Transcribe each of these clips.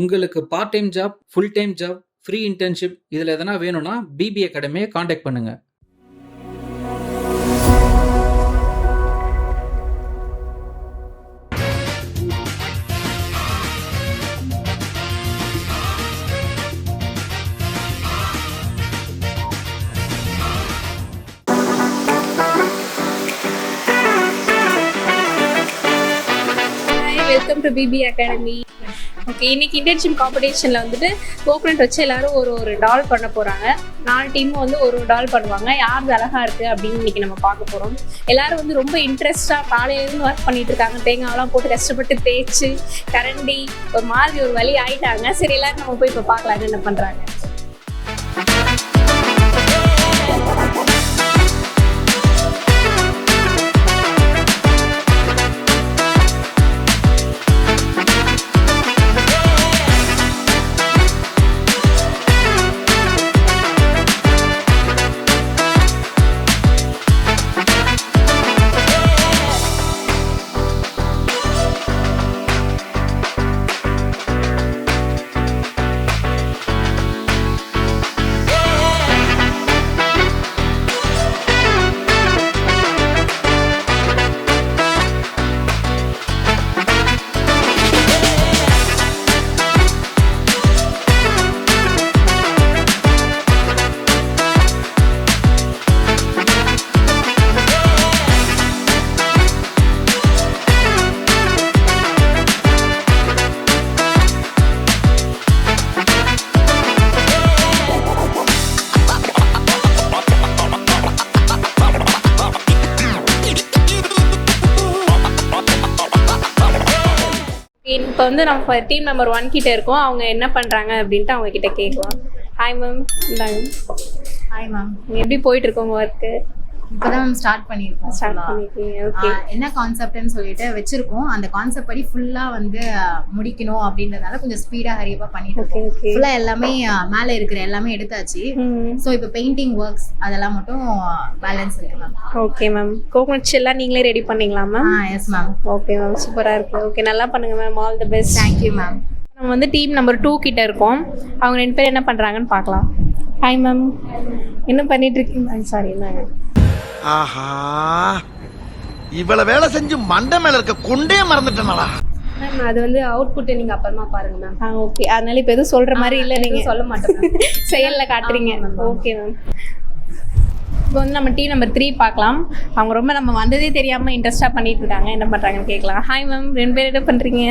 உங்களுக்கு part time job, full time job, free internship இதில் எதனா வேணும்னா பிபி அகாடமியை காண்டாக்ட் பண்ணுங்க. Welcome to PP academy. Okay, இன்னைக்கு இன்டர்ன்ஷிப் காம்படிஷனில் வந்துட்டு கோகனட் வச்சு எல்லாரும் ஒரு டால் பண்ண போகிறாங்க. 4 டீமும் வந்து ஒரு டால் பண்ணுவாங்க. யார் அழகாக இருக்குது அப்படின்னு இன்னைக்கு நம்ம பார்க்க போகிறோம். எல்லாரும் வந்து ரொம்ப இன்ட்ரெஸ்டாக காலையிலேருந்து ஒர்க் பண்ணிட்டு இருக்காங்க. தேங்காயெல்லாம் போட்டு கஷ்டப்பட்டு தேய்ச்சி கரண்டி ஒரு மாதிரி ஒரு வழி ஆயிட்டாங்க. சரி, எல்லாரும் நம்ம போய் இப்போ பார்க்கலாம் என்ன பண்ணுறாங்க. இப்போ வந்து நம்ம டீம் நம்பர் 1 கிட்ட இருக்கோம். அவங்க என்ன பண்ணுறாங்க அப்படின்ட்டு அவங்க கிட்ட கேட்கலாம். Hi ma'am. இந்தாங்க. Hi ma'am. எப்படி போயிட்டு இருக்கோங்க ஒர்க்கு? இப்போதான் மேம் ஸ்டார்ட் பண்ணியிருக்கோம். ஓகே, என்ன கான்செப்ட்னு சொல்லிட்டு வச்சிருக்கோம். அந்த கான்செப்ட் படி ஃபுல்லாக வந்து முடிக்கணும் அப்படின்றதுனால கொஞ்சம் ஸ்பீடாக ஹரியப்பாக பண்ணிட்டு இருக்கோம். ஃபுல்லாக எல்லாமே மேலே இருக்கிற எல்லாமே எடுத்தாச்சு. ஸோ இப்போ பெயிண்டிங் ஒர்க்ஸ் அதெல்லாம் மட்டும் பேலன்ஸ் இருக்கு மேம். Okay ma'am. கோகனட் எல்லாம் நீங்களே ரெடி பண்ணீங்களா ma'am? Yes ma'am. Okay ma'am, சூப்பராக இருக்குது. ஓகே, நல்லா பண்ணுங்க ma'am. All the best. Thank you ma'am. நம்ம வந்து டீம் நம்பர் 2 கிட்ட இருக்கோம். அவங்க 2 பேர் என்ன பண்ணுறாங்கன்னு பார்க்கலாம். ஹாய் மேம், என்ன பண்ணிட்டு இருக்கீங்க? சாரி, என்னங்க. ஆஹா, இவ்வளவு வேலை செஞ்சு மண்டை மேல இருக்க கொண்டே மறந்துட்டேனாடா. மேம், அது வந்து அவுட்புட்டை நீங்கள் அப்புறமா பாருங்க மேம். ஓகே, அதனால இப்போ எதுவும் சொல்கிற மாதிரி இல்லை, நீங்கள் சொல்ல மாட்டேன் செயலில் காட்டுறீங்க. Okay ma'am. இப்போ வந்து நம்ம டீம் நம்பர் 3 பார்க்கலாம். அவங்க ரொம்ப நம்ம வந்ததே தெரியாமல் இன்ட்ரெஸ்டாக பண்ணிட்டு இருக்காங்க. என்ன பண்ணுறாங்கன்னு கேட்கலாம். ஹாய் மேம், 2 பேர் என்ன பண்ணுறீங்க?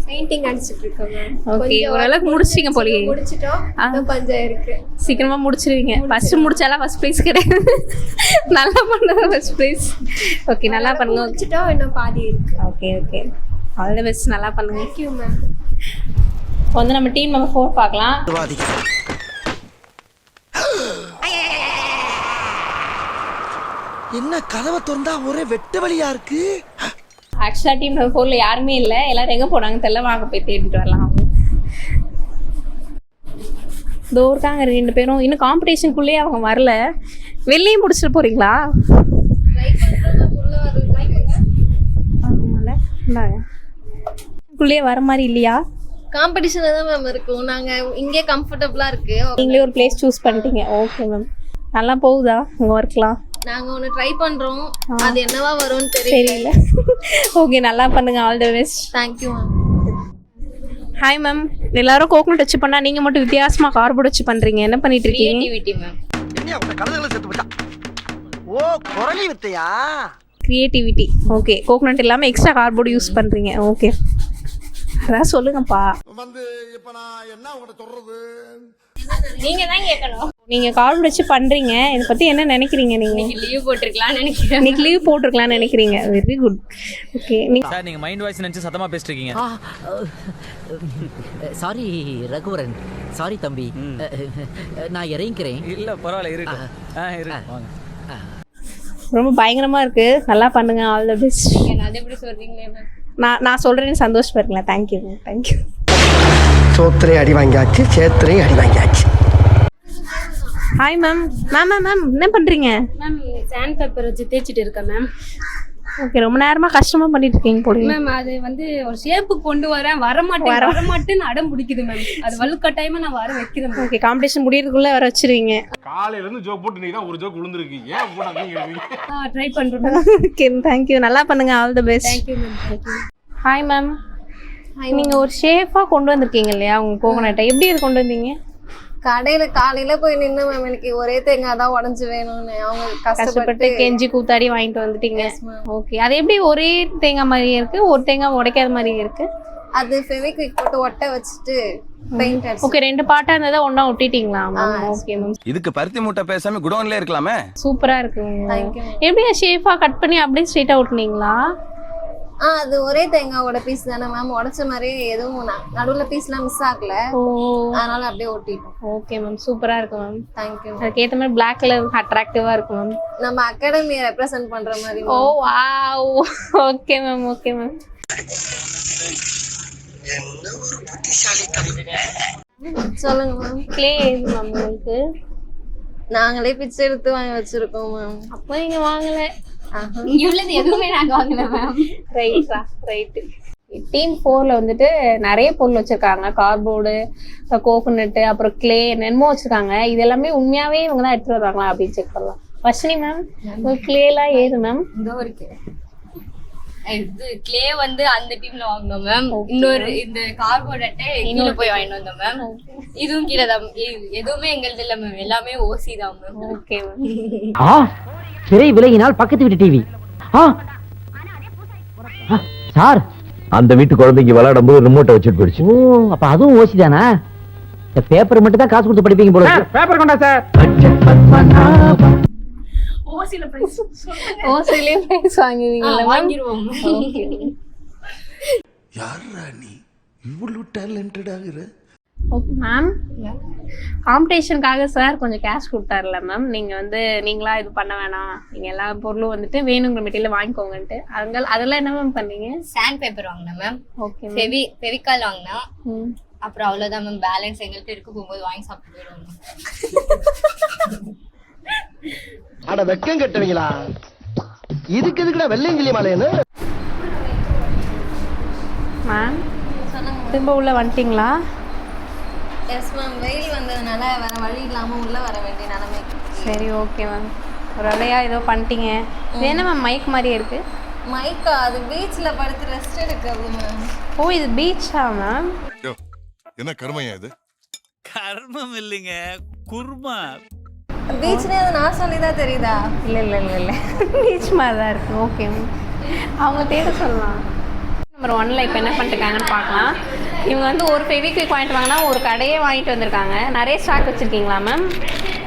பெயிண்டிங் அடிச்சிட்டு இருக்கோம் மேம். ஓகே, ஓரளவுக்கு முடிச்சிங்க போலியே. முடிச்சிட்டோம், கொஞ்சம் இருக்கு. சீக்கிரமா முடிச்சிருவீங்க. ஃபர்ஸ்ட் முடிச்சாலாம் ஃபர்ஸ்ட் ப்ரைஸ் கிடையாது. நல்லா பண்ணது ஃபர்ஸ்ட் ப்ரைஸ். ஓகே, நல்லா பண்ணுங்க. முடிச்சிட்டோம், இன்னும் பாதி இருக்கு. Okay okay, all the best. நல்லா பண்ணுங்க. Thank you ma'am. வந்து நம்ம டீம் நம்பர் 4 பார்க்கலாம். என்ன கதவை திறந்தா ஒரே வெட்ட வழியா இருக்கு. ஆக்சுவலாக டீம் நம்பர் 4ல யாருமே இல்லை. எல்லாரும் எங்கே போனாங்க தெரியல. வாங்க போய் தேடிட்டு வரலாம். இதோ இருக்காங்க 2 பேரும். இன்னும் காம்படிஷனுக்குள்ளேயே அவங்க வரல. வெளியே முடிச்சுட்டு போறீங்களா? குள்ளேயே வர மாதிரி இல்லையா? காம்படிஷன்ல தான் மேம் இருக்கும். நாங்க இங்கே கம்ஃபர்டபுளா இருக்கு. நீங்களே ஒரு பிளேஸ் சூஸ் பண்ணிட்டீங்க. ஓகே மேம், நல்லா போகுதா உங்க ஒர்க்லாம்? நாங்க ஒன்னு ட்ரை பண்றோம். அது என்னவா வரும்னு தெரியல. ஓகே, நல்லா பண்ணுங்க. All the best. Thank you ma'am. Hi ma'am. எல்லாரும் கோகனட் வச்சு பண்ணா நீங்க மட்டும் வித்தியாசமா கார்போர்ட் வச்சு பண்றீங்க. என்ன பண்ணிட்டு இருக்கீங்க? Creativity ma'am. என்ன உங்க கழுதைகளை செத்து போச்சா? ஓ, குரலி வித்தையா? கிரியேட்டிவிட்டி. ஓகே, கோகனட் இல்லாம எக்ஸ்ட்ரா கார்போர்ட் யூஸ் பண்றீங்க. ஓகே, அதான் சொல்லுங்கப்பா. வந்து இப்ப நான் என்ன உங்கள்ட்ட சொல்றது? நீங்க தான் கேட்கணும். நீங்க கார்போர்ட் வச்சு பண்றீங்க, இத பத்தி என்ன நினைக்கிறீங்க? நீங்க லீவ் போட்டுருக்கலாம்னு நினைக்கிறேன். இன்னைக்கு லீவ் போட்டுருக்கலாம்னு நினைக்கிறீங்க. Very good. ஓகே, சார் நீங்க மைண்ட் வாய்ஸ் நினைச்சு சத்தமா பேசிட்டு இருக்கீங்க. சாரி ரகுவரன், சாரி தம்பி, நான் இறங்கிக்கிறேன். இல்ல பரவாயில்ல, இருக்கு. வாங்க. ரொம்ப பயங்கரமா இருக்கு. நல்லா பண்ணுங்க. All the best. அது எப்படி சொல்றீங்களே மேம்? நான் சொல்றேன்னு சந்தோஷப்படுறீங்களா? Thank you thank you. சோத்திரையும் அடி வாங்கியாச்சு, சேத்திரையும் அடி வாங்கியாச்சு. Hi ma'am. Ma'am ma'am ma'am என்ன பண்ணுறீங்க? மேம் சாண்ட் பேப்பர் வச்சு தேய்ச்சிட்டு இருக்கேன் மேம். ஓகே, ரொம்ப நேரமா கஷ்டமா பண்ணிட்டு இருக்கீங்க போல. மேம் அது வந்து ஒரு ஷேப்புக்கு கொண்டு வரேன், வரமாட்டேன்னு அடம் பிடிக்குது மேம். அது வலுக்கட்டாயமா நான் வர வைக்கிறேன். ஓகே, காம்படிஷன் முடியறதுக்குள்ள வர வச்சிருவீங்க. காலையில இருந்து ஜோக் போட்டு நீ தான் ஒரு ஜோக் விழுந்திருக்கு. ஏன் போடாதீங்க? ட்ரை பண்றேன். Okay, thank you. நல்லா பண்ணுங்க. All the best. Thank you ma'am. Thank you. Hi ma'am. நீங்க ஒரு ஷேஃபா கொண்டு வந்திருக்கீங்க இல்லையா உங்க கோகனட்டை, எப்படி இது கொண்டு வந்தீங்க? கடையில காலையில போய் நின்று மேம் எனக்கு ஒரே தேங்காய் தான் உடஞ்சு வேணும்னு அவங்க கஷ்டப்பட்டு கெஞ்சி கூத்தாடி வாங்கிட்டு வந்துட்டீங்க. ஓகே, அது எப்படி ஒரே தேங்காய் மாதிரியே இருக்கு, ஒரு தேங்காய் உடைக்காத மாதிரியே இருக்கு? அது ஃபெவிக்விக் போட்டு ஒட்ட வச்சுட்டு பெயிண்ட் அடிச்சு. ஓகே, 2 பார்ட்டா இருந்ததா ஒண்ணா ஒட்டிட்டீங்களா மேம்? Okay ma'am. இதுக்கு பருத்தி மூட்டை பேசாம குடோன்ல இருக்கலாமே. சூப்பரா இருக்கு. Thank you. எப்படி ஷேஃபா கட் பண்ணி அப்படியே ஸ்ட்ரைட்டா ஒட்டுனீங்களா? அது ஒரே தேங்காயோட பீஸ் தானே மேம், உடைச்ச மாதிரி எதுவும் நடுவுல பீஸ்லாம் மிஸ் ஆகல, அதனால அப்படியே ஒட்டிட்டோம். ஓகே மேம், சூப்பரா இருக்கு மேம். தேங்க்யூ. அதுக்கேற்ற மாதிரி பிளாக் கலர் அட்ராக்டிவா இருக்கு மேம். நம்ம அகாடமியை ரெப்ரசென்ட் பண்ற மாதிரி. ஓ wow. Okay ma'am, okay ma'am. சொல்லுங்க மேம். க்ளே எது மேம் உங்களுக்கு? நாங்களே பிச்சை எடுத்து வாங்கி வச்சிருக்கோம் மேம். அப்போ நீங்க வாங்கல? இவ்வளவு எதுவுமே நாங்க வாங்கல மேம். ரைட்டா, ரைட்டு. டீம் 4ல வந்துட்டு நிறைய பொருள் வச்சிருக்காங்க. கார்ட்போர்டு, கோகோனட், அப்புறம் கிளே, என்னென்னமோ வச்சிருக்காங்க. இது எல்லாமே உண்மையாவே இவங்க தான் எடுத்துட்டு வர்றாங்களா அப்படின்னு செக் பண்ணலாம். வர்ஷினி மேம், உங்களுக்கு கிளேலாம் ஏது மேம்? இதோ இருக்கு. இது கிளே வந்து அந்த டீம்ல வாங்கினோம் மேம். இன்னொரு இந்த கார்போர்ட் அட்டை கீழே போய் வாங்கிட்டு வந்தோம் மேம். இதுவும் கீழே தான். எதுவுமே எங்களுது இல்ல மேம், எல்லாமே ஓசி தான் மேம். Okay ma'am. சிறை விலகினால் பக்கத்து வீட்டு டிவி. சார், அந்த வீட்டு குழந்தைங்க விளையாடும் போது ரிமோட்டை வச்சுட்டு போயிடுச்சு. ஓ அப்ப அதுவும் ஓசி தானா? இந்த பேப்பர் மட்டும் தான் காசு கொடுத்து படிப்பீங்க போல. பேப்பர் கொண்டா சார். ஓசில பிரைஸ் ஓசிலே பிரைஸ் வாங்குவீங்களா? வாங்கிடுவோம். யாரா நீ இவ்வளவு டேலண்டட் ஆகுற? ஓகே மேம், காம்படிஷனுக்காக சார் கொஞ்சம் கேஷ் கொடுத்தாருல மேம். நீங்க வந்து நீங்களா இது பண்ண வேணாம், நீங்க எல்லா பொருளும் வந்துட்டு வேணுங்கிற மெட்டீரியல் வாங்கிக்கோங்கன்ட்டு. அதெல்லாம் என்ன மேம் பண்ணீங்க? சாண்ட் பேப்பர் வாங்கினேன் மேம். ஓகே, ஃபெவிகால் வாங்கினா. அப்புறம் அவ்வளவுதான் மேம். பேலன்ஸ் எங்கள்கிட்ட இருக்க போகும்போது வாங்கி சாப்பிட்டு போயிடுவோம். அட வெக்கம் கட்டுவீங்களா? இதுக்கு எதுக்குடா வெள்ளையங்கிலி மாலையன்னு? மேம் திரும்ப உள்ள வந்துட்டீங்களா? எஸ் மேம், வெயில் வந்ததுனால வேற வழி இல்லாம உள்ள வர வேண்டிய நிலைமை. சரி, ஓகே மேம். ஒரு வேலையா ஏதோ பண்ணிட்டீங்க. இது என்ன மேம் மைக் மாதிரியே இருக்கு? மைக்கா? அது பீச்ல படுத்து ரெஸ்ட் எடுக்கிறது மேம். ஓ, இது பீச்சா மேம்? என்ன கர்மையா இது? கர்மம் இல்லைங்க, குர்மா. பீச்னே அது நான் சொல்லிதான் தெரியுதா? இல்லை பீச் மாதிரி தான் இருக்கு. ஓகே மேம், அவங்க தேட சொல்லலாம். நம்பர் 1ல இப்போ என்ன பண்ணிருக்காங்கன்னு பார்க்கலாம். இவங்க வந்து ஒரு ஃபெவிக்விக் வாங்கிட்டு வாங்கினா ஒரு கடையே வாங்கிட்டு வந்திருக்காங்க. நிறைய ஸ்டாக் வச்சிருக்கீங்களா மேம்?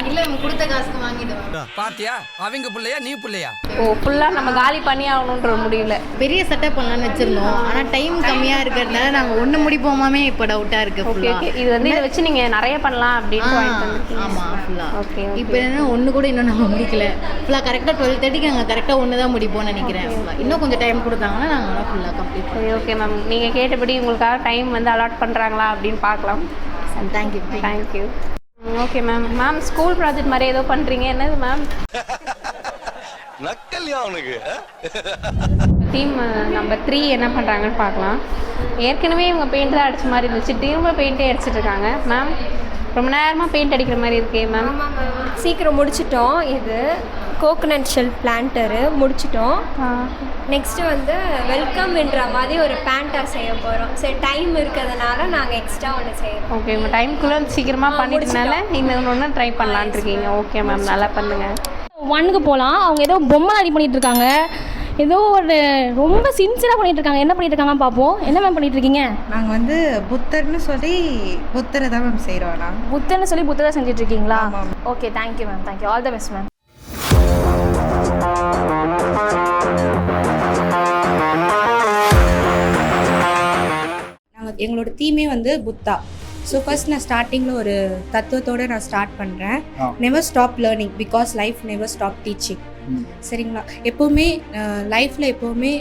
இல்ல நம்ம கொடுத்த காசுக்கு வாங்கிடுவோம். பாத்தியா, அவங்க புள்ளையா நீ புள்ளையா? ஓ, ஃபுல்லாக நம்ம காலி பண்ணி ஆகணுன்ற முடியல. பெரிய செட்டப் பண்ணலாம்னு வச்சிருந்தோம், ஆனா டைம் கம்மியா இருக்கிறதுனால நாங்க ஒண்ணு முடிப்போமாமே இப்ப டவுட்டா இருக்கு. ஓகே ஓகே, இது வந்து இதை வச்சு நீங்க நிறைய பண்ணலாம் அப்படின்னு வாங்கிட்டு வந்திருக்கீங்க. ஆமா, ஃபுல்லா. ஓகே, இப்போ என்ன ஒண்ணு கூட இன்னும் நம்ம முடிக்கல. ஃபுல்லா கரெக்டா 12:30க்கு நாங்க கரெக்டா ஒண்ணு தான் முடிப்போம்னு நினைக்கிறேன். இன்னும் கொஞ்சம் டைம் கொடுத்தாங்கன்னா நாங்க ஃபுல்லா கம்ப்ளீட் சரி, ஓகே மேம். நீங்க கேட்டபடி உங்களுக்காக டைம் வந்து அலாட் பண்றாங்களா அப்படின்னு பார்க்கலாம். Thank you. Thank you. Okay ma'am. Ma'am school project மாதிரி ஏதோ பண்ணுறீங்க, என்னது மேம்? நக்கல்யா அவனுக்கு. டீம் நம்பர் 3 என்ன பண்ணுறாங்கன்னு பார்க்கலாம். ஏற்கனவே இவங்க பெயிண்ட் தான் அடித்த மாதிரி இருந்துச்சு, திரும்ப பெயிண்டே அடிச்சிட்டு இருக்காங்க. மேம் ரொம்ப நேரமாக பெயிண்ட் அடிக்கிற மாதிரி இருக்கே மேம். சீக்கிரம் முடிச்சிட்டோம். இது கோகனட் ஷெல் பிளான்டரு முடிச்சிட்டோம். நெக்ஸ்ட்டு வந்து வெல்கம்ன்ற மாதிரி ஒரு பேண்டா செய்ய போகிறோம். சரி, டைம் இருக்கிறதுனால நாங்கள் எக்ஸ்ட்ரா ஒன்று செய்கிறோம். ஓகே, உங்கள் டைமுக்குள்ளே சீக்கிரமாக பண்ணிட்டனால இன்னொன்று ட்ரை பண்ணலான் இருக்கீங்க. ஓகே மேம், நல்லா பண்ணுங்கள். 1க்கு போகலாம். அவங்க ஏதோ பொம்மை ரெடி பண்ணிகிட்டு இருக்காங்க. ஏதோ ஒரு ரொம்ப சின்சியராக பண்ணிகிட்டு இருக்காங்க. என்ன பண்ணிகிட்டு இருக்காங்க பார்ப்போம். என்ன மேம் பண்ணிகிட்டு இருக்கீங்க? நாங்கள் வந்து புத்தர்னு சொல்லி புத்தரை தான் மேம் செய்கிறோம். நான் புத்தர்னு சொல்லி புத்தரை செஞ்சுட்டு இருக்கீங்களா? Okay, thank you ma'am. Thank you. All the best ma'am. நாங்கள் எங்களோட தீமே வந்து புத்தா. ஸோ ஃபர்ஸ்ட் நான் ஸ்டார்டிங்கில் ஒரு தத்துவத்தோடு நான் ஸ்டார்ட் பண்ணுறேன். Never stop learning because life never stop teaching. சரிங்களா? எப்போவுமே லைஃப்பில் எப்போவுமே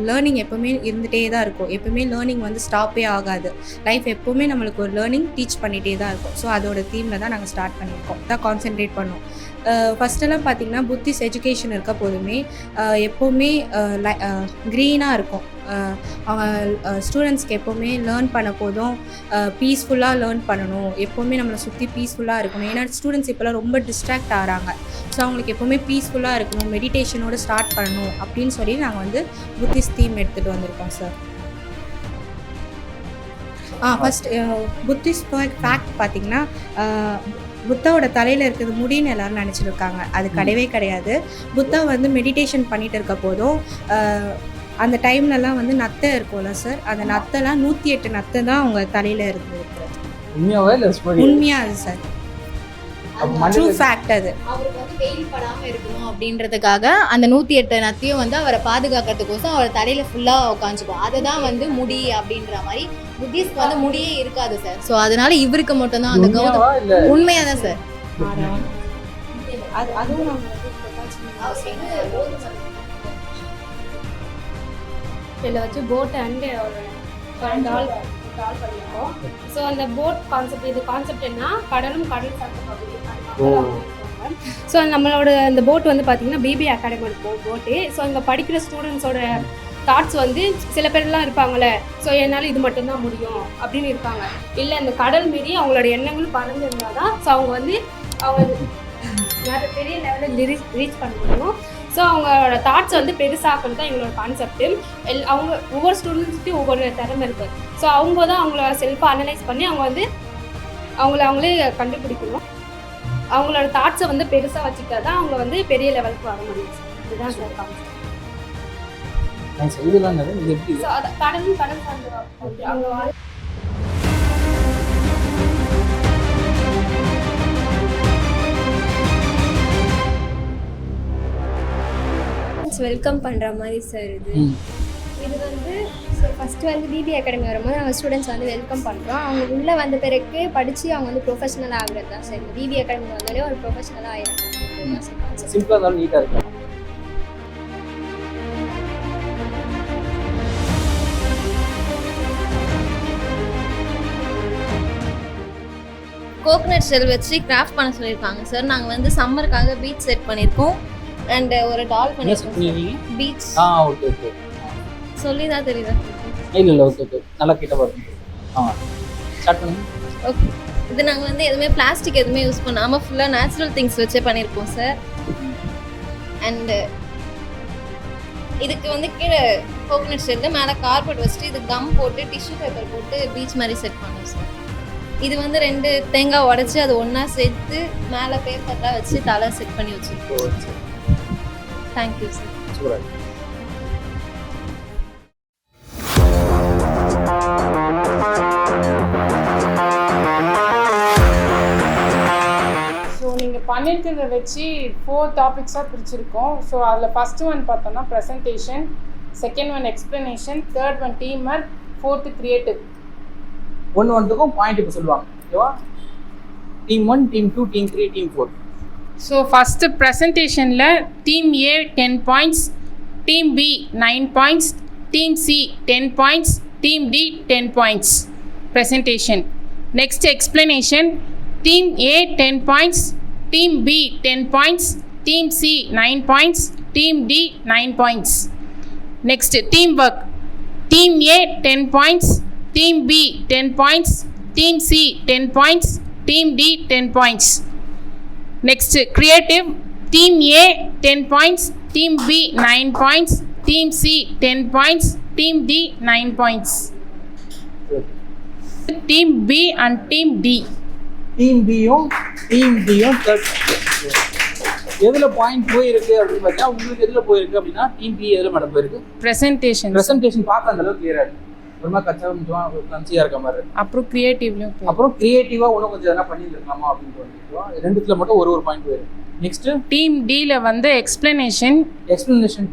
லேர்னிங் எப்போவுமே இருந்துகிட்டே தான் இருக்கும். எப்போவுமே லேர்னிங் வந்து ஸ்டாப்பே ஆகாது. லைஃப் எப்போவுமே நம்மளுக்கு ஒரு லேர்னிங் டீச் பண்ணிகிட்டே தான் இருக்கும். ஸோ அதோட தீமில் தான் நாங்கள் ஸ்டார்ட் பண்ணியிருக்கோம். தான் கான்சென்ட்ரேட் பண்ணோம். ஃபஸ்ட்டெல்லாம் பார்த்திங்கன்னா புத்திஸ் எஜுகேஷன் இருக்க போதுமே எப்போவுமே க்ரீனாக இருக்கும். அவங்க ஸ்டூடெண்ட்ஸ்க்கு எப்போவுமே லேர்ன் பண்ண போதும் பீஸ்ஃபுல்லாக லேர்ன் பண்ணணும், எப்போவுமே நம்மளை சுற்றி பீஸ்ஃபுல்லாக இருக்கணும். ஏன்னா ஸ்டூடெண்ட்ஸ் இப்போலாம் ரொம்ப டிஸ்ட்ராக்ட் ஆகிறாங்க. ஸோ அவங்களுக்கு எப்போவுமே பீஸ்ஃபுல்லாக இருக்கணும், மெடிடேஷனோடு ஸ்டார்ட் பண்ணணும் அப்படின்னு சொல்லி நாங்கள் வந்து புத்திஸ்ட் தீம் எடுத்துகிட்டு வந்திருக்கோம் சார். ஃபஸ்ட் புத்திஸ்ட் ஃபேக்ட் பார்த்திங்கன்னா புத்தாவோட தலையில் இருக்கிறது முடின்னு எல்லோரும் நினச்சிருக்காங்க. அது கிடையவே கிடையாது. புத்தா வந்து மெடிடேஷன் பண்ணிகிட்டு இருக்க போதும் அந்த டைம்லலாம் வந்து நத்தை இருக்கும்ல சார், அந்த நத்தைலாம் 108 நத்தை தான் அவங்க தலையில் இருந்துருக்கு. உண்மையாக அது சார், ட்ரூ ஃபேக்ட். அது அவருக்கு வந்து வெயில் படாமல் இருக்கணும் அப்படின்றதுக்காக அந்த 108 நத்தையும் வந்து அவரை பாதுகாக்கிறதுக்கோசம் அவர் தலையில ஃபுல்லாக உட்காந்துக்கும். அதுதான் வந்து முடி அப்படின்ற மாதிரி. புத்திஸ்க்கு வந்து முடியே இருக்காது சார். ஸோ அதனால இவருக்கு மட்டும்தான் அந்த கௌதம். உண்மையாக தான் சார். அதுவும் இதில் வச்சு போட் அண்டு டால் பண்ணியிருக்கோம். ஸோ அந்த போட் கான்செப்ட், இது கான்செப்ட் என்ன, கடலும் கடல் சார்ந்த பகுதி. ஸோ நம்மளோட அந்த போட் வந்து பார்த்தீங்கன்னா பிபி அகாடமி போட்டு. ஸோ அங்கே படிக்கிற ஸ்டூடெண்ட்ஸோட தாட்ஸ் வந்து சில பேர்லாம் இருப்பாங்களே, ஸோ என்னால் இது மட்டும்தான் முடியும் அப்படின்னு இருப்பாங்க. இல்லை அந்த கடல் மீறி அவங்களோட எண்ணங்களும் பறந்து இருந்தால் தான் ஸோ அவங்க வந்து நிறைய பெரிய லெவலில் ரீச் பண்ண முடியும். ஸோ அவங்களோட தாட்ஸ் வந்து பெருசாக்கிறது தான் எங்களோட கான்செப்ட்டு. அவங்க ஒவ்வொரு ஸ்டூடெண்ட்ஸ்க்கும் ஒவ்வொரு திறமை இருக்குது. ஸோ அவங்க தான் அவங்கள செல்ஃபாக அனலைஸ் பண்ணி அவங்க வந்து அவங்களே கண்டுபிடிக்கணும். அவங்களோட தாட்ஸை வந்து பெருசாக வச்சுக்கிட்டா தான் அவங்க வந்து பெரிய லெவலுக்கு வர முடியும். இதுதான் சார் கான்செப்ட். கடலும் கடல் சார்ந்த அவங்க வெல்கம் பண்ணுற மாதிரி சார். இது வந்து ஃபஸ்ட்டு வந்து பிபி அகாடமி வரும்போது நாங்கள் ஸ்டூடெண்ட்ஸ் வந்து வெல்கம் பண்ணுறோம். அவங்க உள்ளே வந்த பிறகு படித்து அவங்க வந்து ப்ரொஃபஷனலாக ஆகிறது தான் சார். பிபி அகாடமி வந்தாலே ஒரு ப்ரொஃபஷனலாக ஆகிடும். சிம்பிளாக இருந்தாலும் நீட்டாக இருக்கும். கோகனட் ஷெல் வச்சு கிராஃப்ட் பண்ண சொல்லியிருக்காங்க சார். நாங்கள் வந்து சம்மருக்காக பீச் செட் பண்ணியிருக்கோம் அண்ட் ஒரு டால் பண்ணியிருக்கோம். பீச் ஓகே ஓகே சொல்லி தான் தெரியுதா? இல்லை ஓகே ஓகே நல்லா கிட்ட வரும். ஸ்டார்ட் பண்ணுங்க. ஓகே, இது நாங்கள் வந்து எதுவுமே பிளாஸ்டிக் எதுவுமே யூஸ் பண்ணாமல் ஃபுல்லாக நேச்சுரல் திங்ஸ் வச்சே பண்ணியிருக்கோம் சார். அண்டு இதுக்கு வந்து கீழே கோகனட் ஷெல்லு, மேலே கார்பெட் வச்சுட்டு இது கம் போட்டு டிஷ்யூ பேப்பர் போட்டு பீச் மாதிரி செட் பண்ணோம் சார். இது வந்து 2 தேங்காய் உடச்சி அது ஒன்றா சேர்த்து மேலே பேப்பர்லாம் வச்சு தலை செட் பண்ணி வச்சுருக்கோம். Thank you sir. ஸோ நீங்கள் பண்ணியிருக்கிறத வச்சு 4 டாபிக்ஸாக பிரிச்சிருக்கோம். ஸோ அதில் ஃபஸ்ட்டு ஒன் பார்த்தோம்னா presentation, second one explanation, third one team work, fourth creative. ஒன்றுக்கும் பாயிண்ட் இப்போ சொல்லுவாங்க ஓகேவா? Team 1, team 2, team 3, team 4. So first ப்ரெசன்டேஷனில் team A 10 points, team B 9 points, team C 10 points, team D 10 points. Presentation. Next explanation. Team A 10 points, team B 10 points, team C 9 points, team D 9 points. Next team work. Team A 10 points, team B 10 points, team C 10 points, team D 10 points. Next creative. Team A 10 points, Team B 9 points, Team C 10 points, Team D 9 points. Team B and Team D. Team B-யும் Team D-யும் எதில் point போயிருக்கு அப்படின்னு பார்த்தீங்கன்னா உங்களுக்கு எதில் போயிருக்கு அப்படின்னா team B எதில் madam போயிருக்கு? ப்ரெசன்டேஷன் பார்க்க அந்த அளவுக்கு கிளியராக இருக்குது. ஒரு மாதிரி கன்சியாக இருக்க மாதிரி இருக்கு. அப்புறம் கிரியேட்டிவ்லையும் அப்புறம் கிரியேட்டிவாக இன்னும் கொஞ்சம் எதனா பண்ணியிருக்கலாமா அப்படின்னு தோணுது. ரெண்டுத்துல மட்டும் ஒரு பாயிண்ட் போயிருக்கு. நெக்ஸ்ட் டீம் டியில் வந்து எக்ஸ்பிளனேஷன்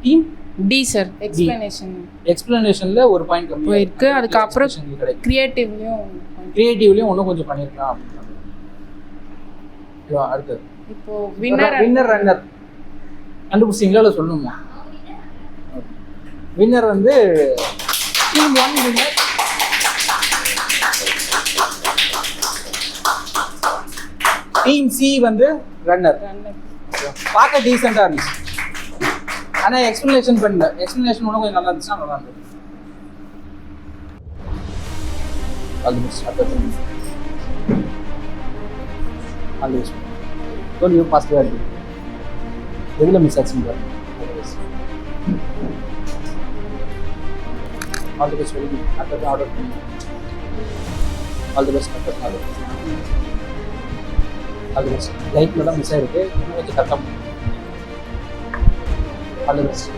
டீம் டி சார். எக்ஸ்பிளனேஷனில் ஒரு பாயிண்ட் கம்மி போயிருக்கு. அதுக்கப்புறம் கிரியேட்டிவ்லையும் இன்னும் கொஞ்சம் பண்ணியிருக்கலாம் அப்படின்னு. அடுத்தது இப்போ வின்னர் ரன்னர் கண்டுபிடிச்சிங்களா இல்லை சொல்லணுமா? வின்னர் வந்து டீம் 1 வின்னர், டீம் சி வந்து ரன்னர். பார்க்க டீசெண்டாக இருந்துச்சு. ஆனால் எக்ஸ்ப்ளனேஷன் பண்ணல. எக்ஸ்ப்ளனேஷன் ஒன்றும் கொஞ்சம் நல்லா இருந்துச்சுன்னா நல்லா இருந்தது. தோல்வியும் பாசிட்டிவாக இருக்குது. எதில் மிஸ் ஆச்சுங்க? All the best. Very good. அடுத்தது ஆர்டர் பண்ணுங்க. All the best. அடுத்தது ஆர்டர் பண்ணுங்க. All the best. லைட்டில் தான் மிஸ் ஆகிருக்கு. இன்னும் கொஞ்சம் கரெக்டாக பண்ணுங்க. All the best.